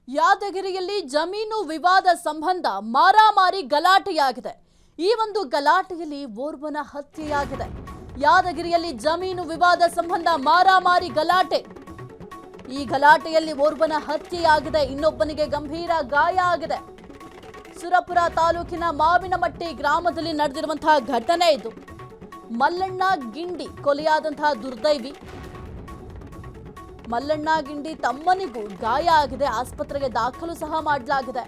ಯಾದಗಿರಿಯಲ್ಲಿ ಜಮೀನು ವಿವಾದ ಸಂಬಂಧ ಮಾರಾಮಾರಿ ಗಲಾಟೆಯಾಗಿದೆ. ಈ ಒಂದು ಗಲಾಟೆಯಲ್ಲಿ ಓರ್ವನ ಹತ್ಯೆಯಾಗಿದೆ. ಯಾದಗಿರಿಯಲ್ಲಿ ಜಮೀನು ವಿವಾದ ಸಂಬಂಧ ಮಾರಾಮಾರಿ ಗಲಾಟೆ. ಈ ಗಲಾಟೆಯಲ್ಲಿ ಓರ್ವನ ಹತ್ಯೆಯಾಗಿದೆ, ಇನ್ನೊಬ್ಬನಿಗೆ ಗಂಭೀರ ಗಾಯ ಆಗಿದೆ. ಸುರಪುರ ತಾಲೂಕಿನ ಮಾವಿನಮಟ್ಟಿ ಗ್ರಾಮದಲ್ಲಿ ನಡೆದಿರುವಂತಹ ಘಟನೆ ಇದು. ಮಲ್ಲಣ್ಣ ಗಿಂಡಿ ಕೊಲೆಯಾದಂತಹ ದುರ್ದೈವಿ. ಮಲ್ಲಣ್ಣ ಗಿಂಡಿ ತಮ್ಮನಿಗೂ ಗಾಯ ಆಗಿದೆ, ಆಸ್ಪತ್ರೆಗೆ ದಾಖಲು ಸಹ ಮಾಡಲಾಗಿದೆ.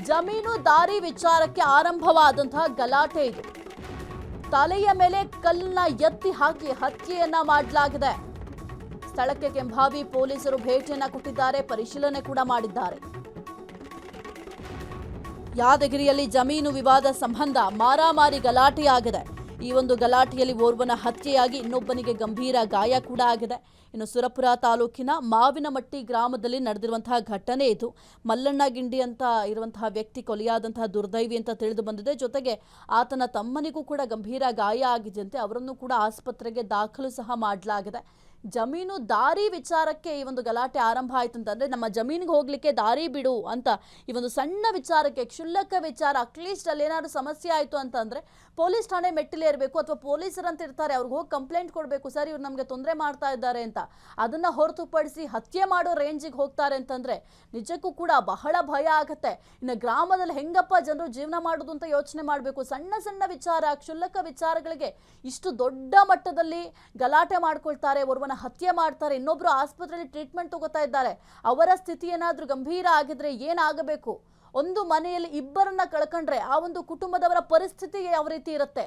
ಜಮೀನು ದಾರಿ ವಿಚಾರಕ್ಕೆ ಆರಂಭವಾದಂತಹ ಗಲಾಟೆ ಇದು. ತಲೆಯ ಮೇಲೆ ಕಲ್ಲನ್ನ ಎತ್ತಿ ಹಾಕಿ ಹತ್ಯೆಯನ್ನ ಮಾಡಲಾಗಿದೆ. ಸ್ಥಳಕ್ಕೆ ಕೆಂಭಾವಿ ಪೊಲೀಸರು ಭೇಟಿಯನ್ನ ಕೊಟ್ಟಿದ್ದಾರೆ, ಪರಿಶೀಲನೆ ಕೂಡ ಮಾಡಿದ್ದಾರೆ. ಯಾದಗಿರಿಯಲ್ಲಿ ಜಮೀನು ವಿವಾದ ಸಂಬಂಧ ಮಾರಾಮಾರಿ ಗಲಾಟೆಯಾಗಿದೆ. ಈ ಒಂದು ಗಲಾಟೆಯಲ್ಲಿ ಓರ್ವನ ಹತ್ಯೆಯಾಗಿ ಇನ್ನೊಬ್ಬನಿಗೆ ಗಂಭೀರ ಗಾಯ ಕೂಡ ಆಗಿದೆ. ಇನ್ನು ಸುರಪುರ ತಾಲೂಕಿನ ಮಾವಿನಮಟ್ಟಿ ಗ್ರಾಮದಲ್ಲಿ ನಡೆದಿರುವಂತಹ ಘಟನೆ ಇದು. ಮಲ್ಲಣ್ಣ ಗಿಂಡಿ ಅಂತ ಇರುವಂತಹ ವ್ಯಕ್ತಿ ಕೊಲೆಯಾದಂತಹ ದುರ್ದೈವಿ ಅಂತ ತಿಳಿದು ಬಂದಿದೆ. ಜೊತೆಗೆ ಆತನ ತಮ್ಮನಿಗೂ ಕೂಡ ಗಂಭೀರ ಗಾಯ ಆಗಿದೆಯಂತೆ, ಅವರನ್ನು ಕೂಡ ಆಸ್ಪತ್ರೆಗೆ ದಾಖಲು ಸಹ ಮಾಡಲಾಗಿದೆ. ಜಮೀನು ದಾರಿ ವಿಚಾರಕ್ಕೆ ಈ ಒಂದು ಗಲಾಟೆ ಆರಂಭ ಆಯ್ತು ಅಂತಂದ್ರೆ, ನಮ್ಮ ಜಮೀನಿಗೆ ಹೋಗ್ಲಿಕ್ಕೆ ದಾರಿ ಬಿಡು ಅಂತ ಈ ಒಂದು ಸಣ್ಣ ವಿಚಾರಕ್ಕೆ, ಕ್ಷುಲ್ಲಕ ವಿಚಾರ, ಅಟ್ಲೀಸ್ಟ್ ಅಲ್ಲಿ ಏನಾದ್ರು ಸಮಸ್ಯೆ ಆಯ್ತು ಅಂತಂದ್ರೆ ಪೊಲೀಸ್ ಠಾಣೆ ಮೆಟ್ಟಿಲೇ ಇರಬೇಕು, ಅಥವಾ ಪೊಲೀಸರಂತ ಇರ್ತಾರೆ, ಅವ್ರಿಗೆ ಹೋಗಿ ಕಂಪ್ಲೇಂಟ್ ಕೊಡಬೇಕು, ಸರ್ ಇವ್ರು ನಮಗೆ ತೊಂದರೆ ಮಾಡ್ತಾ ಇದ್ದಾರೆ ಅಂತ. ಅದನ್ನ ಹೊರತುಪಡಿಸಿ ಹತ್ಯೆ ಮಾಡೋ ರೇಂಜಿಗೆ ಹೋಗ್ತಾರೆ ಅಂತಂದ್ರೆ ನಿಜಕ್ಕೂ ಕೂಡ ಬಹಳ ಭಯ ಆಗುತ್ತೆ. ಇನ್ನು ಗ್ರಾಮದಲ್ಲಿ ಹೆಂಗಪ್ಪ ಜನರು ಜೀವನ ಮಾಡೋದು ಅಂತ ಯೋಚನೆ ಮಾಡಬೇಕು. ಸಣ್ಣ ಸಣ್ಣ ವಿಚಾರ, ಕ್ಷುಲ್ಲಕ ವಿಚಾರಗಳಿಗೆ ಇಷ್ಟು ದೊಡ್ಡ ಮಟ್ಟದಲ್ಲಿ ಗಲಾಟೆ ಮಾಡ್ಕೊಳ್ತಾರೆ, ಒರ್ವನ ಹತ್ಯೆ ಮಾಡ್ತಾರೆ, ಇನ್ನೊಬ್ರು ಆಸ್ಪತ್ರೆಯಲ್ಲಿ ಟ್ರೀಟ್ಮೆಂಟ್ ತಗೋತಾ ಇದ್ದಾರೆ. ಅವರ ಸ್ಥಿತಿ ಏನಾದ್ರೂ ಗಂಭೀರ ಆಗಿದ್ರೆ ಏನಾಗಬೇಕು? ಒಂದು ಮನೆಯಲ್ಲಿ ಇಬ್ಬರನ್ನ ಕಳ್ಕೊಂಡ್ರೆ ಆ ಒಂದು ಕುಟುಂಬದವರ ಪರಿಸ್ಥಿತಿ ಯಾವ ರೀತಿ ಇರುತ್ತೆ?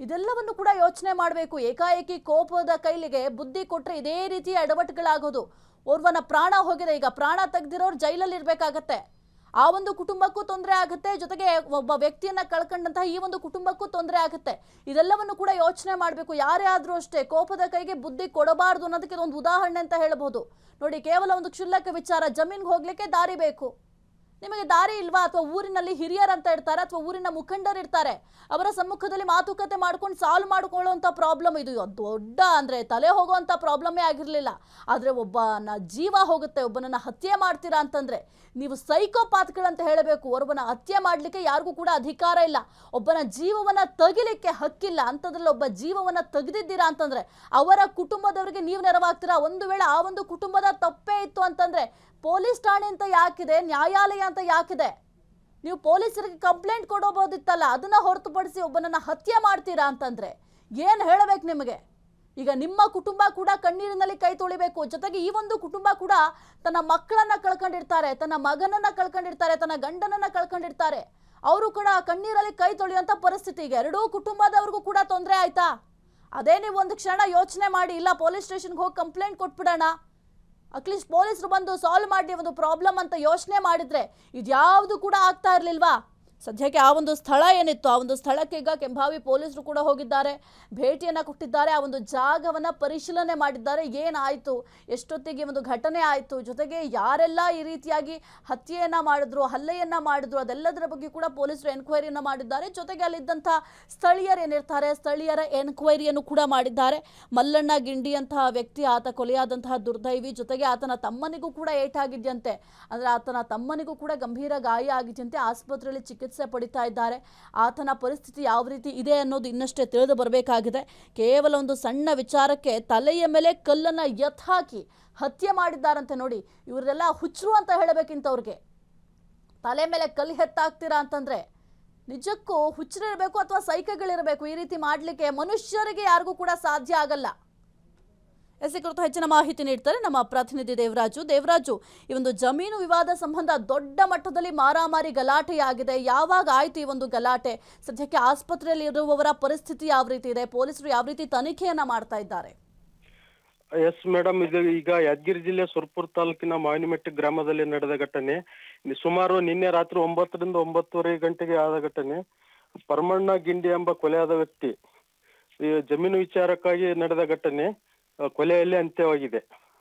ಇದೆಲ್ಲವನ್ನು ಕೂಡ ಯೋಚನೆ ಮಾಡಬೇಕು. ಏಕಾಏಕಿ ಕೋಪದ ಕೈಲಿಗೆ ಬುದ್ಧಿ ಕೊಟ್ರೆ ಇದೇ ರೀತಿಯ ಎಡವಟ್ಟುಗಳಾಗೋದು. ಓರ್ವನ ಪ್ರಾಣ ಹೋಗಿದೆ, ಈಗ ಪ್ರಾಣ ತೆಗೆದಿರೋರು ಜೈಲಲ್ಲಿ ಇರ್ಬೇಕಾಗತ್ತೆ. ಆ ಒಂದು ಕುಟುಂಬಕ್ಕೂ ತೊಂದರೆ ಆಗುತ್ತೆ, ಜೊತೆಗೆ ಒಬ್ಬ ವ್ಯಕ್ತಿಯನ್ನ ಕಳ್ಕೊಂಡಂತಹ ಈ ಒಂದು ಕುಟುಂಬಕ್ಕೂ ತೊಂದರೆ ಆಗುತ್ತೆ. ಇದೆಲ್ಲವನ್ನು ಕೂಡ ಯೋಚನೆ ಮಾಡಬೇಕು. ಯಾರೇ ಆದ್ರೂ ಅಷ್ಟೇ ಕೋಪದ ಕೈಗೆ ಬುದ್ಧಿ ಕೊಡಬಾರ್ದು ಅನ್ನೋದಕ್ಕೆ ಒಂದು ಉದಾಹರಣೆ ಅಂತ ಹೇಳಬಹುದು. ನೋಡಿ, ಕೇವಲ ಒಂದು ಕ್ಷುಲ್ಲಕ ವಿಚಾರ, ಜಮೀನ್ಗೆ ಹೋಗ್ಲಿಕ್ಕೆ ದಾರಿ ಬೇಕು. ನಿಮಗೆ ದಾರಿ ಇಲ್ವಾ? ಅಥವಾ ಊರಿನಲ್ಲಿ ಹಿರಿಯರಂತ ಇರ್ತಾರೆ, ಅಥವಾ ಊರಿನ ಮುಖಂಡರು ಇರ್ತಾರೆ, ಅವರ ಸಮ್ಮುಖದಲ್ಲಿ ಮಾತುಕತೆ ಮಾಡ್ಕೊಂಡು ಸಾಲ್ವ್ ಮಾಡ್ಕೊಳ್ಳುವಂಥ ಪ್ರಾಬ್ಲಮ್ ಇದು. ದೊಡ್ಡ ಅಂದರೆ ತಲೆ ಹೋಗುವಂಥ ಪ್ರಾಬ್ಲಮ್ಮೇ ಆಗಿರಲಿಲ್ಲ. ಆದರೆ ಒಬ್ಬನ ಜೀವ ಹೋಗುತ್ತೆ, ಒಬ್ಬನನ್ನ ಹತ್ಯೆ ಮಾಡ್ತೀರಾ ಅಂತಂದರೆ ನೀವು ಸೈಕೋಪಾತ್ಗಳಂತ ಹೇಳಬೇಕು. ಒಬ್ಬನ ಹತ್ಯೆ ಮಾಡಲಿಕ್ಕೆ ಯಾರಿಗೂ ಕೂಡ ಅಧಿಕಾರ ಇಲ್ಲ, ಒಬ್ಬನ ಜೀವವನ್ನು ತೆಗಿಲಿಕ್ಕೆ ಹಕ್ಕಿಲ್ಲ. ಅಂಥದ್ರಲ್ಲಿ ಒಬ್ಬ ಜೀವವನ್ನು ತೆಗೆದಿದ್ದೀರಾ ಅಂತಂದರೆ ಅವರ ಕುಟುಂಬದವರಿಗೆ ನೀವು ನೆರವಾಗ್ತೀರಾ. ಒಂದು ವೇಳೆ ಆ ಒಂದು ಕುಟುಂಬದ ತಪ್ಪೇ ಇತ್ತು ಅಂತಂದರೆ ಪೊಲೀಸ್ ಠಾಣೆ ಅಂತ ಯಾಕಿದೆ, ನ್ಯಾಯಾಲಯ ಅಂತ ಯಾಕಿದೆ? ನೀವು ಪೊಲೀಸರಿಗೆ ಕಂಪ್ಲೇಂಟ್ ಕೊಡೋಬೋದಿತ್ತಲ್ಲ. ಅದನ್ನ ಹೊರತುಪಡಿಸಿ ಒಬ್ಬನನ್ನ ಹತ್ಯೆ ಮಾಡ್ತೀರಾ ಅಂತಂದ್ರೆ ಏನು ಹೇಳಬೇಕು ನಿಮಗೆ? ಈಗ ನಿಮ್ಮ ಕುಟುಂಬ ಕೂಡ ಕಣ್ಣೀರಿನಲ್ಲಿ ಕೈ ತೊಳಿಬೇಕು. ಜೊತೆಗೆ ಈ ಒಂದು ಕುಟುಂಬ ಕೂಡ ತನ್ನ ಮಕ್ಕಳನ್ನ ಕಳ್ಕೊಂಡಿರ್ತಾರೆ, ತನ್ನ ಮಗನನ್ನ ಕಳ್ಕೊಂಡಿರ್ತಾರೆ, ತನ್ನ ಗಂಡನನ್ನ ಕಳ್ಕೊಂಡಿರ್ತಾರೆ. ಅವರು ಕೂಡ ಕಣ್ಣೀರಲ್ಲಿ ಕೈ ತೊಳೆಯುವಂಥ ಪರಿಸ್ಥಿತಿಗೆ ಎರಡೂ ಕುಟುಂಬದವ್ರಿಗೂ ಕೂಡ ತೊಂದರೆ ಆಯ್ತಾ? ಅದೇ ನೀವು ಒಂದು ಕ್ಷಣ ಯೋಚನೆ ಮಾಡಿ, ಇಲ್ಲ ಪೊಲೀಸ್ ಸ್ಟೇಷನ್ಗೆ ಹೋಗಿ ಕಂಪ್ಲೇಂಟ್ ಕೊಟ್ಬಿಡೋಣ, ಅಟ್ಲೀಸ್ಟ್ ಪೊಲೀಸರು ಬಂದು ಸಾಲ್ವ್ ಮಾಡಿ ಒಂದು ಪ್ರಾಬ್ಲಮ್ ಅಂತ ಯೋಚನೆ ಮಾಡಿದ್ರೆ ಇದ್ಯಾವುದು ಕೂಡ ಆಗ್ತಾ ಇರಲಿಲ್ವಾ? ಸದ್ಯಕ್ಕೆ ಆ ಒಂದು ಸ್ಥಳ ಏನಿತ್ತು, ಆ ಒಂದು ಸ್ಥಳಕ್ಕೆ ಈಗ ಕೆಂಭಾವಿ ಪೊಲೀಸರು ಕೂಡ ಹೋಗಿದ್ದಾರೆ, ಭೇಟಿಯನ್ನು ಕೊಟ್ಟಿದ್ದಾರೆ, ಆ ಒಂದು ಜಾಗವನ್ನು ಪರಿಶೀಲನೆ ಮಾಡಿದ್ದಾರೆ. ಏನಾಯಿತು, ಎಷ್ಟೊತ್ತಿಗೆ ಒಂದು ಘಟನೆ ಆಯಿತು, ಜೊತೆಗೆ ಯಾರೆಲ್ಲ ಈ ರೀತಿಯಾಗಿ ಹತ್ಯೆಯನ್ನು ಮಾಡಿದ್ರು, ಹಲ್ಲೆಯನ್ನು ಮಾಡಿದ್ರು, ಅದೆಲ್ಲದರ ಬಗ್ಗೆ ಕೂಡ ಪೊಲೀಸರು ಎನ್ಕ್ವೈರಿಯನ್ನು ಮಾಡಿದ್ದಾರೆ. ಜೊತೆಗೆ ಅಲ್ಲಿದ್ದಂಥ ಸ್ಥಳೀಯರು ಏನಿರ್ತಾರೆ, ಸ್ಥಳೀಯರ ಎನ್ಕ್ವೈರಿಯನ್ನು ಕೂಡ ಮಾಡಿದ್ದಾರೆ. ಮಲ್ಲಣ್ಣ ಗಿಂಡಿ ಅಂತಹ ವ್ಯಕ್ತಿ, ಆತ ಕೊಲೆಯಾದಂತಹ ದುರ್ದೈವಿ, ಜೊತೆಗೆ ಆತನ ತಮ್ಮನಿಗೂ ಕೂಡ ಏಟಾಗಿದ್ಯಂತೆ. ಅಂದರೆ ಆತನ ತಮ್ಮನಿಗೂ ಕೂಡ ಗಂಭೀರ ಗಾಯ ಆಗಿದ್ಯಂತೆ, ಆಸ್ಪತ್ರೆಯಲ್ಲಿ ಚಿಕಿತ್ಸೆ ಪಡಿತಾ ಇದ್ದಾರೆ. ಆತನ ಪರಿಸ್ಥಿತಿ ಯಾವ ರೀತಿ ಇದೆ ಅನ್ನೋದು ಇನ್ನಷ್ಟೇ ತಿಳಿದು ಬರಬೇಕಾಗಿದೆ. ಕೇವಲ ಒಂದು ಸಣ್ಣ ವಿಚಾರಕ್ಕೆ ತಲೆಯ ಮೇಲೆ ಕಲ್ಲನ್ನ ಎತ್ತಾಕಿ ಹತ್ಯೆ ಮಾಡಿದ್ದಾರಂತೆ. ನೋಡಿ, ಇವರೆಲ್ಲ ಹುಚ್ಚರು ಅಂತ ಹೇಳಬೇಕಿಂತವ್ರಿಗೆ. ತಲೆ ಮೇಲೆ ಕಲ್ಲು ಎತ್ತಾಕ್ತೀರಾ ಅಂತಂದ್ರೆ ನಿಜಕ್ಕೂ ಹುಚ್ಚರಿರಬೇಕು ಅಥವಾ ಸೈಕಗಳಿರಬೇಕು. ಈ ರೀತಿ ಮಾಡಲಿಕ್ಕೆ ಮನುಷ್ಯರಿಗೆ ಯಾರಿಗೂ ಕೂಡ ಸಾಧ್ಯ ಆಗಲ್ಲ. ಎಸ್ ಕುರಿತು ಹೆಚ್ಚಿನ ಮಾಹಿತಿ ನೀಡ್ತಾರೆ ನಮ್ಮ ಪ್ರತಿನಿಧಿ ದೇವರಾಜು. ಈ ಒಂದು ಜಮೀನು ವಿವಾದ ಸಂಬಂಧ ದೊಡ್ಡ ಮಟ್ಟದಲ್ಲಿ ಮಾರಾಮಾರಿ ಗಲಾಟೆಯಾಗಿದೆ. ಯಾವಾಗ ಆಯ್ತು ಈ ಒಂದು ಗಲಾಟೆ? ಸದ್ಯಕ್ಕೆ ಆಸ್ಪತ್ರೆಯಲ್ಲಿ ಇರುವವರ ಪರಿಸ್ಥಿತಿ ಯಾವ ರೀತಿ ಇದೆ? ಪೊಲೀಸರು ಯಾವ ರೀತಿ ತನಿಖೆಯನ್ನ ಮಾಡ್ತಾ ಇದ್ದಾರೆ? ಎಸ್ ಮೇಡಮ್, ಇದು ಈಗ ಯಾದಗಿರಿ ಜಿಲ್ಲೆ ಸುರಪುರ ತಾಲೂಕಿನ ಮಾವಿನಮಟ್ಟಿ ಗ್ರಾಮದಲ್ಲಿ ನಡೆದ ಘಟನೆ. ಸುಮಾರು ನಿನ್ನೆ ರಾತ್ರಿ 9 ರಿಂದ 9:30 ಗಂಟೆಗೆ ಆದ ಘಟನೆ. ಪರಮಣ್ಣ ಗಿಂಡಿ ಎಂಬ ಕೊಲೆಯಾದ ವ್ಯಕ್ತಿ ಈ ಜಮೀನು ವಿಚಾರಕ್ಕಾಗಿ ನಡೆದ ಘಟನೆ ಕೊಲೆಯಲ್ಲಿ ಅಂತ್ಯವಾಗಿದೆ.